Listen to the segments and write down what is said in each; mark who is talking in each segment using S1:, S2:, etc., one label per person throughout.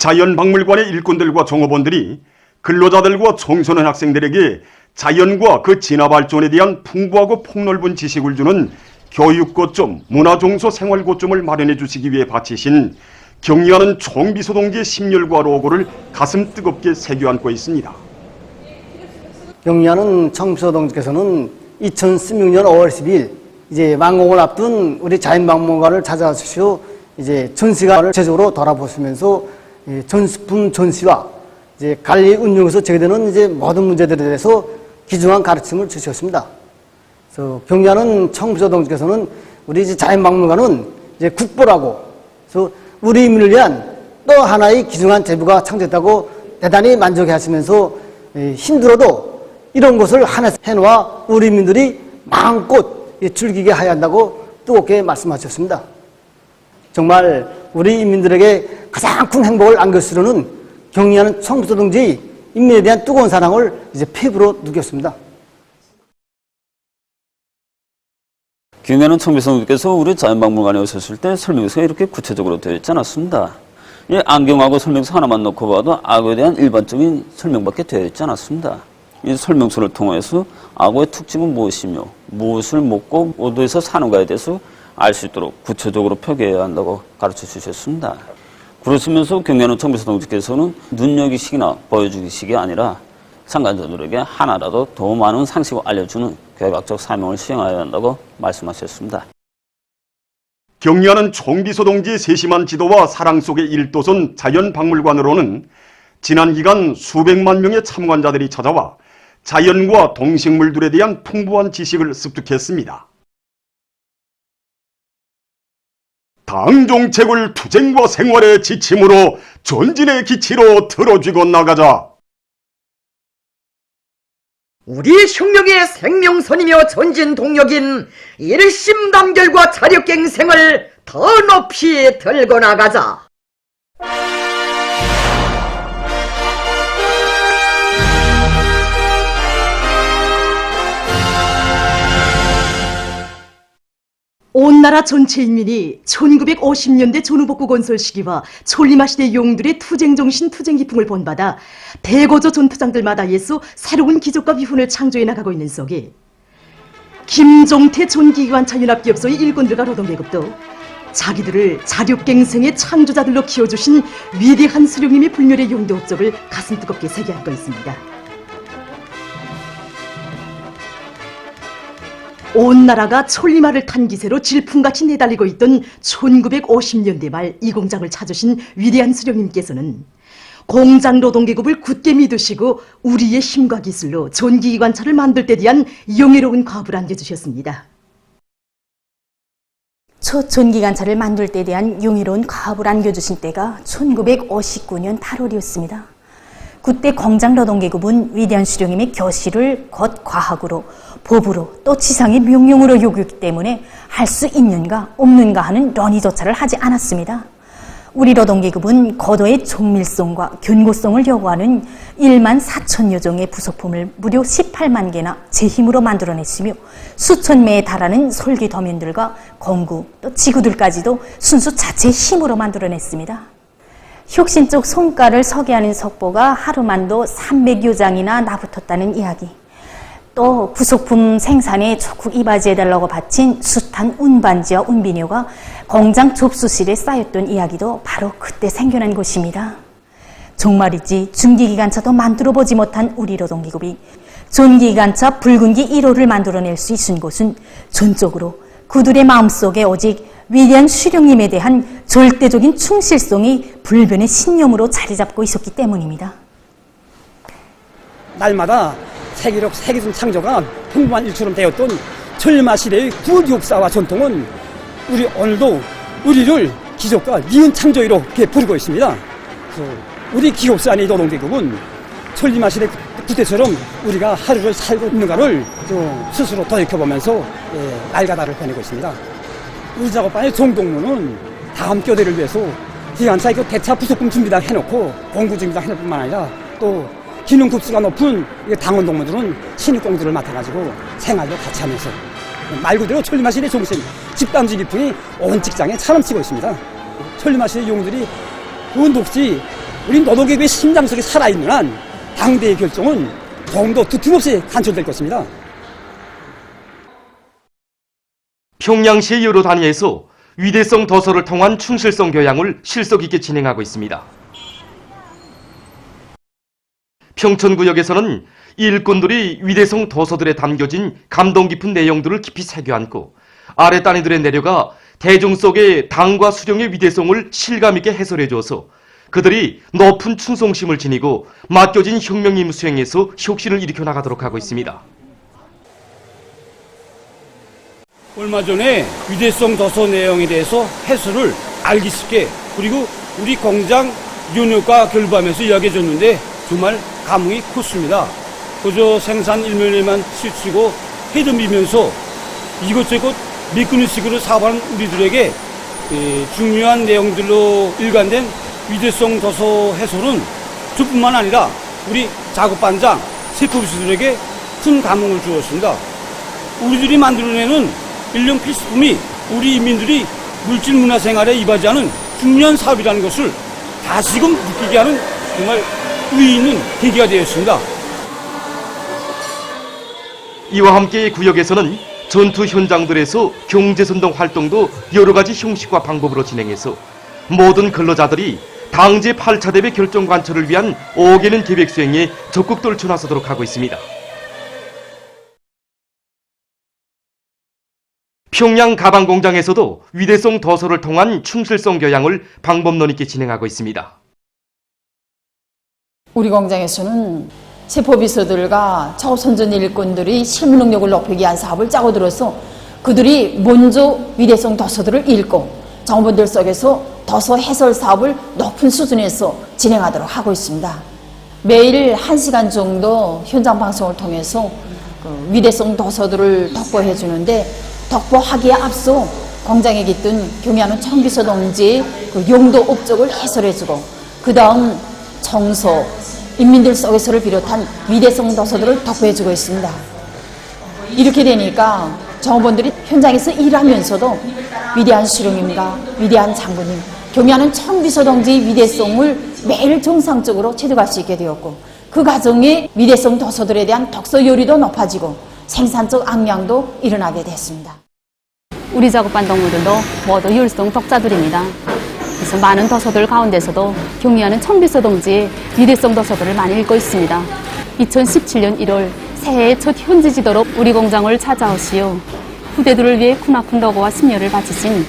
S1: 자연박물관의 일꾼들과 종업원들이 근로자들과 청소년 학생들에게 자연과 그 진화발전에 대한 풍부하고 폭넓은 지식을 주는 교육거점, 문화종소 생활거점을 마련해 주시기 위해 바치신 경리하는 총비소동지의 심혈과 로고를 가슴 뜨겁게 새겨안고 있습니다.
S2: 경리하는 총비소동지께서는 2016년 5월 10일 이제 완공을 앞둔 우리 자연박물관을 찾아와서 이제 전시관을 제적으로 돌아보시면서 전시품 전시와 이제 관리 운영에서 제기되는 이제 모든 문제들에 대해서 귀중한 가르침을 주셨습니다. 그래서 경리하는 총비소동지께서는 우리 이제 자연박물관은 이제 국보라고, 그래서 우리 인민을 위한 또 하나의 귀중한 제부가 창조했다고 대단히 만족해하시면서 힘들어도 이런 것을 하나 해놓아 우리 인민들이 마음껏 즐기게 하야 한다고 뜨겁게 말씀하셨습니다. 정말 우리 인민들에게 가장 큰 행복을 안겨주려는 경리하는 총비소동지의 인민에 대한 뜨거운 사랑을 이제 피부로 느꼈습니다.
S3: 경리하는 총비소동지께서 우리 자연박물관에 오셨을 때 설명서가 이렇게 구체적으로 되어 있지 않았습니다. 이 안경하고 설명서 하나만 놓고 봐도 악어에 대한 일반적인 설명밖에 되어 있지 않았습니다. 이 설명서를 통해서 악어의 특징은 무엇이며 무엇을 먹고 어디에서 사는가에 대해서 알 수 있도록 구체적으로 표기해야 한다고 가르쳐 주셨습니다. 그러시면서 경리하는 총비소동지께서는 눈여기식이나 보여주기식이 아니라 참관자들에게 하나라도 더 많은 상식을 알려주는 교육학적 사명을 수행해야 한다고 말씀하셨습니다.
S1: 경리하는 총비소동지의 세심한 지도와 사랑 속의 일도선 자연박물관으로는 지난 기간 수백만 명의 참관자들이 찾아와 자연과 동식물들에 대한 풍부한 지식을 습득했습니다. 당정책을 투쟁과 생활의 지침으로 전진의 기치로 틀어쥐고 나가자.
S4: 우리 혁명의 생명선이며 전진 동력인 일심단결과 자력갱생을 더 높이 들고 나가자.
S5: 온 나라 전체 인민이 1950년대 전후복구 건설 시기와 촐리마 시대 용들의 투쟁정신 투쟁기풍을 본받아 대거조 전투장들마다 예수 새로운 기적과 위훈을 창조해 나가고 있는 속에 김종태 전기기관차 연합기업소의 일꾼들과 노동계급도 자기들을 자력갱생의 창조자들로 키워주신 위대한 수령님의 불멸의 용도 업적을 가슴 뜨겁게 새겨안고 있습니다. 온 나라가 촐리마를 탄 기세로 질풍같이 내달리고 있던 1950년대 말 이 공장을 찾으신 위대한 수령님께서는 공장 노동계급을 굳게 믿으시고 우리의 힘과 기술로 전기기관차를 만들 때 대한 영예로운 과업을 안겨주셨습니다.
S6: 첫 전기관차를 만들 때 대한 영예로운 과업을 안겨주신 때가 1959년 8월이었습니다. 그때 공장 노동계급은 위대한 수령님의 교시를 곧 과학으로 법으로 또 지상의 명령으로 요구했기 때문에 할 수 있는가 없는가 하는 논의조차를 하지 않았습니다. 우리 노동계급은 고도의 정밀성과 견고성을 요구하는 1만 4천여 종의 부속품을 무려 18만 개나 제 힘으로 만들어냈으며 수천 매에 달하는 설계 도면들과 공구 또 지구들까지도 순수 자체의 힘으로 만들어냈습니다. 혁신적 성과를 소개하는 속보가 하루만도 300여 장이나 나붙었다는 이야기, 또 부속품 생산에 적극 이바지해달라고 바친 숱한 운반지와 운비료가 공장 접수실에 쌓였던 이야기도 바로 그때 생겨난 것입니다. 정말이지 중기기관차도 만들어보지 못한 우리 노동기급이 전기기관차 붉은기 1호를 만들어낼 수 있은 것은 전적으로 그들의 마음속에 오직 위대한 수령님에 대한 절대적인 충실성이 불변의 신념으로 자리 잡고 있었기 때문입니다.
S7: 날마다 세계적 세계적 창조가 풍부한 일처럼 되었던 촐리마 시대의 그 역사와 전통은 우리 오늘도 우리를 기적과 니은 창조로 이렇게 부르고 있습니다. 그래서 우리 기업사 안의 노동계급은 촐리마 시대 그때처럼 우리가 하루를 살고 있는가를 스스로 돌이켜보면서 날가다를 보내고 있습니다. 우리 작업반의 정동무는 다음 교대를 위해서 기관차 대차 부속품 준비다 해놓고 공구 준비다 해놓을 뿐만 아니라 또 기능 급수가 높은 당원 동무들은 신입공들을 맡아가지고 생활도 같이 하면서 말 그대로 촐리마 시대 정신, 집단지 기풍이 온 직장에 차넘치고 있습니다. 촐리마 시대 용들이 그 녹지 우리 노동계급의 심장속에 살아있는 한 당대의 결정은 더욱더 두툼없이 간철될 것입니다.
S8: 평양시의 여러 단위에서 위대성 도서를 통한 충실성 교양을 실속 있게 진행하고 있습니다. 평천구역에서는 일꾼들이 위대성 도서들에 담겨진 감동 깊은 내용들을 깊이 새겨안고 아래 단위들에 내려가 대중 속에 당과 수령의 위대성을 실감 있게 해설해 줘서 그들이 높은 충성심을 지니고 맡겨진 혁명 임무 수행에서 혁신을 일으켜 나가도록 하고 있습니다.
S7: 얼마 전에 위대성 도서 내용에 대해서 해설을 알기 쉽게 그리고 우리 공장 윤혁과 결부하면서 이야기해 줬는데 정말 감흥이 컸습니다. 그저 생산 일면에만 치우치고 해도 밀면서 이것저것 미꾸는 식으로 사업하는 우리들에게 중요한 내용들로 일관된 위대성 도서 해설은 저뿐만 아니라 우리 작업반장, 세포비서들에게 큰 감흥을 주었습니다. 우리들이 만들어내는 일용 필수품이 우리 인민들이 물질 문화 생활에 이바지하는 중요한 사업이라는 것을 다시금 느끼게 하는 정말 의의 있는 계기가 되었습니다.
S8: 이와 함께 구역에서는 전투 현장들에서 경제선동 활동도 여러 가지 형식과 방법으로 진행해서 모든 근로자들이 당제 8차 대회 결정 관철을 위한 5개년 계획 수행에 적극 떨쳐나서도록 하고 있습니다. 평양 가방 공장에서도 위대성 도서를 통한 충실성 교양을 방법론 있게 진행하고 있습니다.
S9: 우리 공장에서는 세포비서들과 차후선전 일꾼들이 실무 능력을 높이기 위한 사업을 짜고 들어서 그들이 먼저 위대성 도서들을 읽고 정부들 속에서 도서 해설 사업을 높은 수준에서 진행하도록 하고 있습니다. 매일 1시간 정도 현장 방송을 통해서 위대성 도서들을 덕보해 주는데 덕보하기에 앞서 공장에 깃든 경의하는 청비서 동지의 용도 업적을 해설해 주고 그 다음 청소, 인민들 속에서를 비롯한 위대성 도서들을 덕보해 주고 있습니다. 이렇게 되니까 정보원들이 현장에서 일하면서도 위대한 수령님과 위대한 장군님, 경의하는 청비서 동지의 위대성을 매일 정상적으로 체득할 수 있게 되었고 그 과정에 위대성 도서들에 대한 독서 요리도 높아지고 생산적 악량도 일어나게 됐습니다.
S10: 우리 작업반 동무들도 모두 율성 독자들입니다. 그래서 많은 도서들 가운데서도 경의하는 청비서 동지의 위대성 도서들을 많이 읽고 있습니다. 2017년 1월 새해의 첫 현지 지도로 우리 공장을 찾아오시어 후대들을 위해 크나큰 노고와 심려를 바치신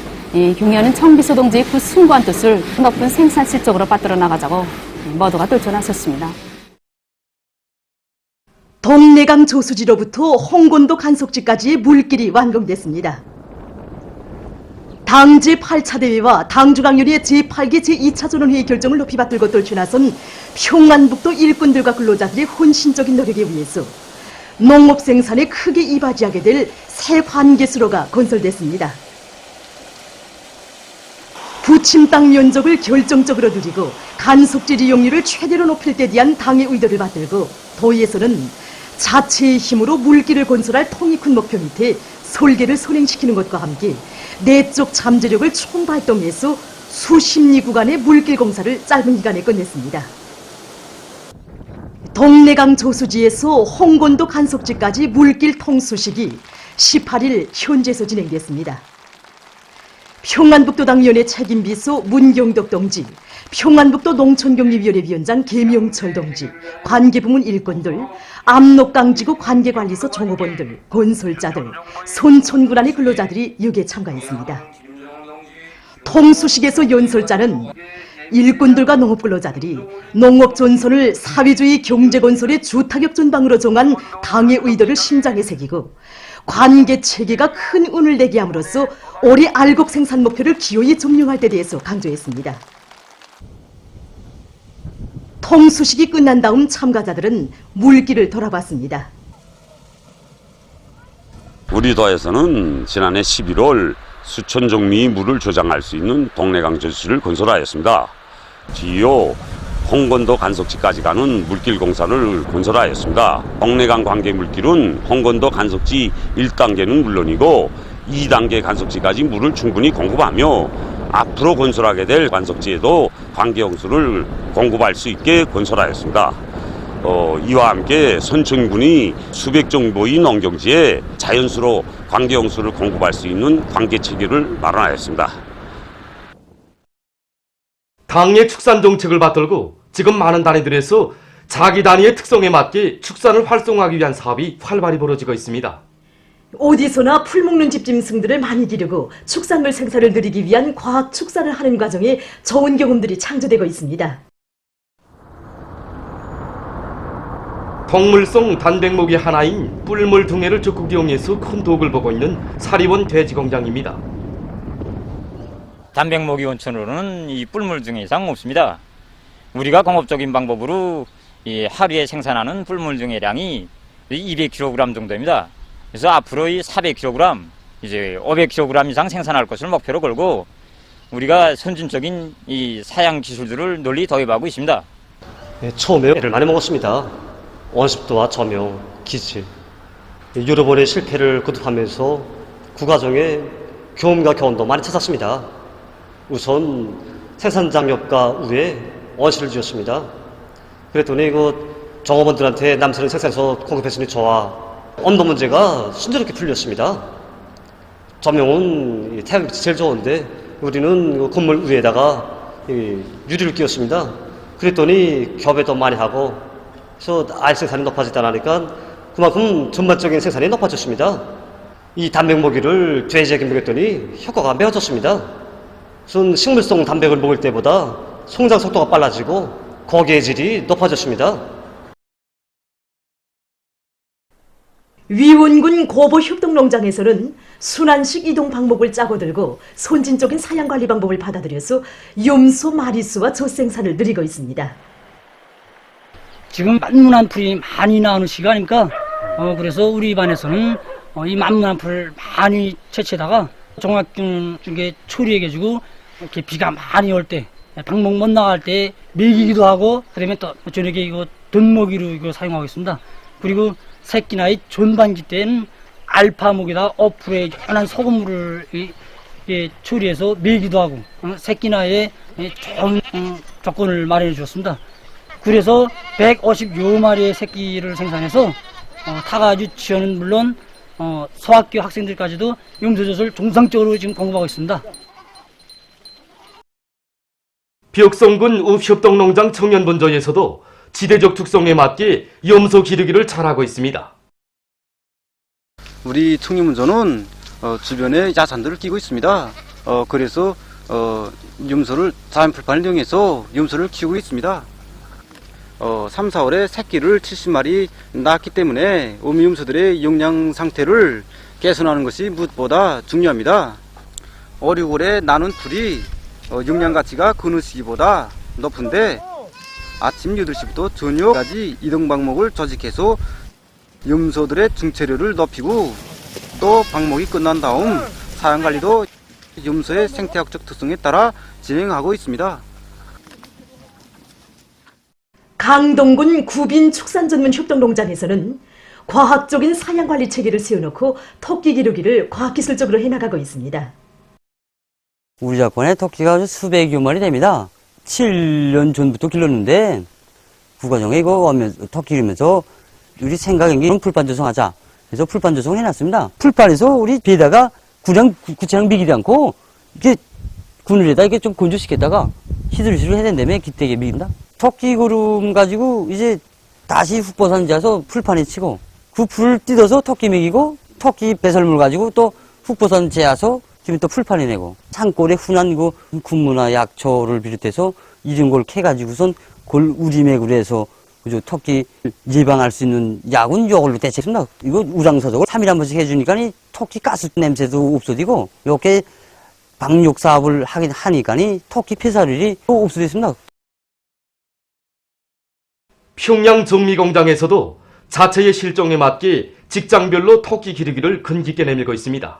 S10: 경의하는 청비서 동지의 그 숭고한 뜻을 높은 생산 실적으로 받들어 나가자고 모두가 떨쳐나섰습니다.
S5: 동래강 조수지로부터 홍건도 간속지까지의 물길이 완공됐습니다. 당 제8차 대회와 당중앙위원회 제8기 제2차 전원회의 결정을 높이 받들고 떨쳐나선 평안북도 일꾼들과 근로자들의 헌신적인 노력에 의해서 농업 생산에 크게 이바지하게 될 새 관계수로가 건설됐습니다. 부침 땅 면적을 결정적으로 늘리고 간속지 이용률을 최대로 높일 데 대한 당의 의도를 받들고 도의에서는 자체의 힘으로 물길을 건설할 통이 큰 목표 밑에 설계를 선행시키는 것과 함께 내적 잠재력을 총발동해서 수십 리 구간의 물길 공사를 짧은 기간에 끝냈습니다. 동래강 조수지에서 홍건도 간속지까지 물길 통수식이 18일 현재에서 진행됐습니다. 평안북도당위원회 책임비서 문경덕 동지, 평안북도 농촌경리위원회 위원장 계명철 동지, 관계부문 일꾼들, 압록강지구 관계관리소 종업원들, 건설자들, 손촌군 안의 근로자들이 여기에 참가했습니다. 통수식에서 연설자는 일꾼들과 농업근로자들이 농업존선을 사회주의 경제건설의 주타격 전방으로 정한 당의 의도를 심장에 새기고 관계체계가 큰 운을 내게 함으로써 올해 알곡 생산 목표를 기어이 점령할 데 대해서 강조했습니다. 통수식이 끝난 다음 참가자들은 물길을 돌아봤습니다.
S11: 우리 도에서는 지난해 11월 수천 종류의 물을 저장할 수 있는 동래강 조수지를 건설하였습니다. 뒤이어 홍건도 간속지까지 가는 물길 공사를 건설하였습니다. 동래강 관계 물길은 홍건도 간속지 1단계는 물론이고 2단계 간속지까지 물을 충분히 공급하며 앞으로 건설하게 될 관석지에도 관계용수를 공급할 수 있게 건설하였습니다. 이와 함께 선천군이 수백 정도의 농경지에 자연수로 관계용수를 공급할 수 있는 관계체계를 마련하였습니다.
S8: 당의 축산 정책을 받들고 지금 많은 단위들에서 자기 단위의 특성에 맞게 축산을 활성화하기 위한 사업이 활발히 벌어지고 있습니다.
S5: 어디서나 풀 먹는 집짐승들을 많이 기르고 축산물 생산을 늘리기 위한 과학 축산을 하는 과정에 좋은 경험들이 창조되고 있습니다.
S8: 동물성 단백목의 하나인 뿔물 둥해를 적극 이용해서 큰 도움을 보고 있는 사리원 돼지 공장입니다.
S12: 단백목이 원천으로는 이 뿔물 둥해 이상 없습니다. 우리가 공업적인 방법으로 이 하루에 생산하는 뿔물 둥해량이 200kg 정도입니다. 그래서 앞으로 이 400kg, 이제 500kg 이상 생산할 것을 목표로 걸고 우리가 선진적인 이 사양 기술들을 널리 도입하고 있습니다.
S13: 처음에 애를 많이 먹었습니다. 원습도와 점용, 기질. 여러 번의 실패를 거듭하면서 그 과정에 교훈과 교훈도 많이 찾았습니다. 우선 생산장렵과 우에 원시를 지었습니다. 그랬더니 종업원들한테 남새는 생산해서 공급했으니 좋아. 온도 문제가 순조롭게 풀렸습니다. 점용은 태양빛이 제일 좋은데 우리는 건물 위에다가 유리를 끼웠습니다. 그랬더니 교배도 많이 하고 그래서 알 생산이 높아지다 나니까 그만큼 전반적인 생산이 높아졌습니다. 이 단백먹이를 돼지에게 먹였더니 효과가 매우 좋습니다. 우선 식물성 단백을 먹을 때보다 성장 속도가 빨라지고 고기의 질이 높아졌습니다.
S5: 위원군 고보협동농장에서는 순환식 이동 방법을 짜고 들고 선진적인 사양관리 방법을 받아들여서 염소 마리수와 젖생산을 늘리고 있습니다.
S7: 지금 만문한 풀이 많이 나오는 시간이니까 그래서 우리 반에서는 이 만문한 풀을 많이 채취에다가 종합균 중에 처리해가지고 이렇게 비가 많이 올 때 방목 못 나갈 때 먹이기도 하고 그러면 또 저녁에 이거 든먹이로 이거 사용하고 있습니다. 그리고 새끼나이 전반기 때는 알파목에다 어풀에 연한 소금물을 처리해서 먹이기도 하고 새끼나이에 좋은 조건을 마련해 주었습니다. 그래서 150여 마리의 새끼를 생산해서 타가지고 지원은 물론 소학교 학생들까지도 염소젖을 정상적으로 지금 공급하고 있습니다.
S8: 벽성군 읍협동농장 청년분전에서도 지대적 특성에 맞게 염소 기르기를 잘하고 있습니다.
S14: 우리 청년분전은 주변에 야산들을 끼고 있습니다. 그래서 염소를 자연풀판을 이용해서 염소를 키우고 있습니다. 3, 4월에 새끼를 70마리 낳았기 때문에 어미 염소들의 영양 상태를 개선하는 것이 무엇보다 중요합니다. 5, 6월에 나는 풀이 영양 가치가 그느 시기보다 높은데 아침 8시부터 저녁까지 이동 방목을 조직해서 염소들의 중체료를 높이고 또 방목이 끝난 다음 사양관리도 염소의 생태학적 특성에 따라 진행하고 있습니다.
S5: 강동군 구빈 축산전문협동농장에서는 과학적인 사양관리 체계를 세워놓고 토끼 기르기를 과학기술적으로 해나가고 있습니다.
S15: 우리 작권에 토끼가 수백여 마리 됩니다. 7년 전부터 길렀는데 그 과정에 이거 토끼 기르면서 우리 생각엔 풀판 조성하자. 그래서 풀판 조성을 해놨습니다. 풀판에서 우리 비에다가 구체랑 미기지 않고 이렇게 그늘에다 이게 좀 건조시켰다가 히드리시를 해야 된다며 기대게 미깁니다. 토끼 구름 가지고 이제 다시 훅버선 재서 풀판에 치고 그 풀을 뜯어서 토끼 먹이고 토끼 배설물 가지고 또 훅버선 재서 지금 또 풀판에 내고 산골에 흔한 그 군무나 약초를 비롯해서 이런 걸 캐가지고선 그걸 우리맥으로 해서 그저 토끼 예방할 수 있는 약은 이걸로 대체했습니다. 이거 우량소독을 3일에 한 번씩 해주니까 이 토끼 가스 냄새도 없어지고 이렇게 방역 사업을 하니까 토끼 폐사율이 또 없어졌습니다.
S8: 평양 정미공장에서도 자체의 실정에 맞게 직장별로 토끼 기르기를 근깊게 내밀고 있습니다.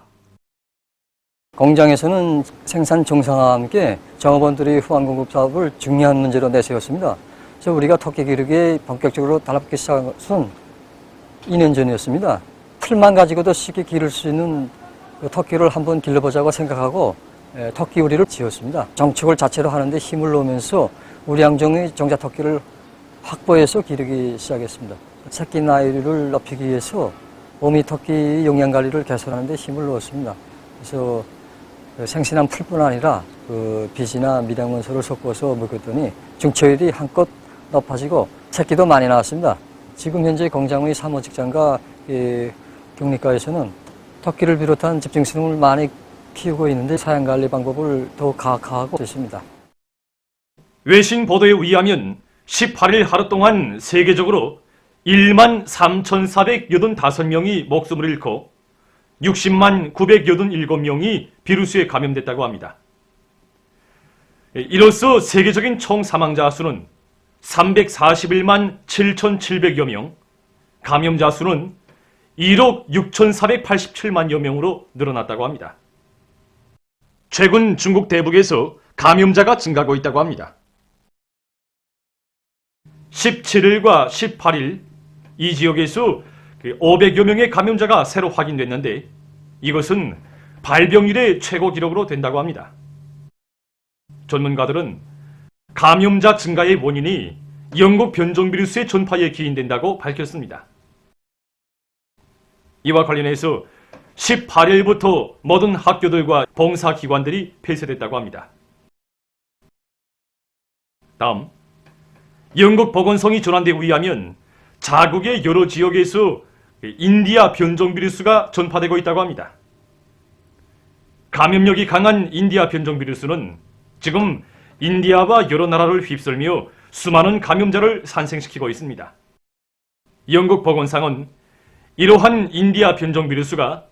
S16: 공장에서는 생산 정상화와 함께 종업원들의 후한 공급 사업을 중요한 문제로 내세웠습니다. 그래서 우리가 토끼 기르기에 본격적으로 달라붙기 시작한 것은 2년 전이었습니다. 풀만 가지고도 쉽게 기를 수 있는 토끼를 한번 길러보자고 생각하고 터키 우리를 지었습니다. 정책을 자체로 하는데 힘을 놓으면서 우리 양종의 정자 터키를 확보해서 기르기 시작했습니다. 새끼 나이를 높이기 위해서 어미 터키 영양 관리를 개선하는 데 힘을 넣었습니다. 그래서 생신한 풀뿐 아니라 빛이나 미량원소를 섞어서 먹였더니 중처율이 한껏 높아지고 새끼도 많이 나왔습니다. 지금 현재 공장의 사무직장과 격리과에서는 터키를 비롯한 집중식품을 많이 키우고 있는데 사양관리 방법을 더욱 가학화하고 있습니다.
S17: 외신 보도에 의하면 18일 하루 동안 세계적으로 1만 3,485명이 목숨을 잃고 60만 987명이 비루스에 감염됐다고 합니다. 이로써 세계적인 총 사망자 수는 341만 7,700여 명, 감염자 수는 1억 6,487만여 명으로 늘어났다고 합니다. 최근 중국 대북에서 감염자가 증가하고 있다고 합니다. 17일과 18일 이 지역에서 500여 명의 감염자가 새로 확인됐는데 이것은 발병 이래 최고 기록으로 된다고 합니다. 전문가들은 감염자 증가의 원인이 영국 변종 비루스의 전파에 기인된다고 밝혔습니다. 이와 관련해서 18일부터 모든 학교들과 봉사기관들이 폐쇄됐다고 합니다. 다음, 영국 보건성이 전한 데 의하면 자국의 여러 지역에서 인디아 변종 비루스가 전파되고 있다고 합니다. 감염력이 강한 인디아 변종 비루스는 지금 인디아와 여러 나라를 휩쓸며 수많은 감염자를 산생시키고 있습니다. 영국 보건상은 이러한 인디아 변종 비루스가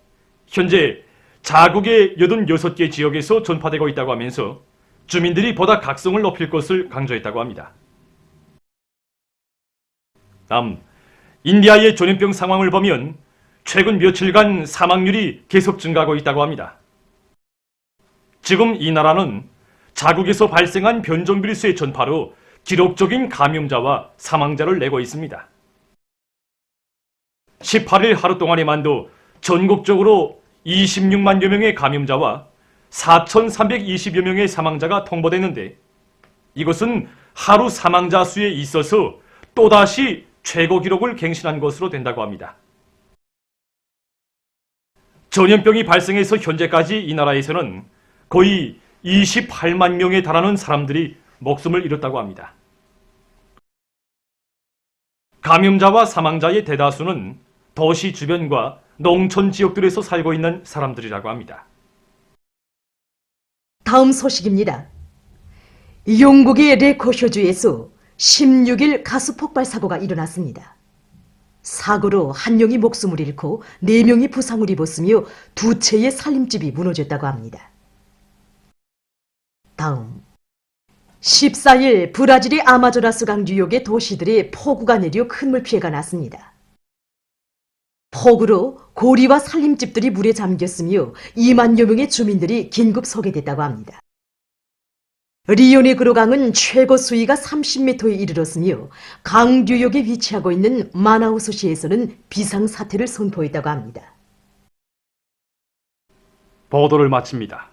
S17: 현재 자국의 86개 지역에서 전파되고 있다고 하면서 주민들이 보다 각성을 높일 것을 강조했다고 합니다. 다음, 인디아의 전염병 상황을 보면 최근 며칠간 사망률이 계속 증가하고 있다고 합니다. 지금 이 나라는 자국에서 발생한 변종 비루스의 전파로 기록적인 감염자와 사망자를 내고 있습니다. 18일 하루 동안에만도 전국적으로 26만여 명의 감염자와 4,320여 명의 사망자가 통보됐는데 이것은 하루 사망자 수에 있어서 또다시 최고 기록을 갱신한 것으로 된다고 합니다. 전염병이 발생해서 현재까지 이 나라에서는 거의 28만 명에 달하는 사람들이 목숨을 잃었다고 합니다. 감염자와 사망자의 대다수는 도시 주변과 농촌 지역들에서 살고 있는 사람들이라고 합니다.
S5: 다음 소식입니다. 영국의 레코셔주에서 16일 가스 폭발 사고가 일어났습니다. 사고로 한 명이 목숨을 잃고 4명이 부상을 입었으며 2채의 살림집이 무너졌다고 합니다. 다음, 14일 브라질의 아마조나스강 뉴욕의 도시들의 폭우가 내려 큰 물피해가 났습니다. 폭우로 고리와 살림집들이 물에 잠겼으며 2만여 명의 주민들이 긴급 소개됐다고 합니다. 리오네그로 강은 최고 수위가 30m에 이르렀으며 강 뉴욕에 위치하고 있는 마나우스시에서는 비상사태를 선포했다고 합니다.
S17: 보도를 마칩니다.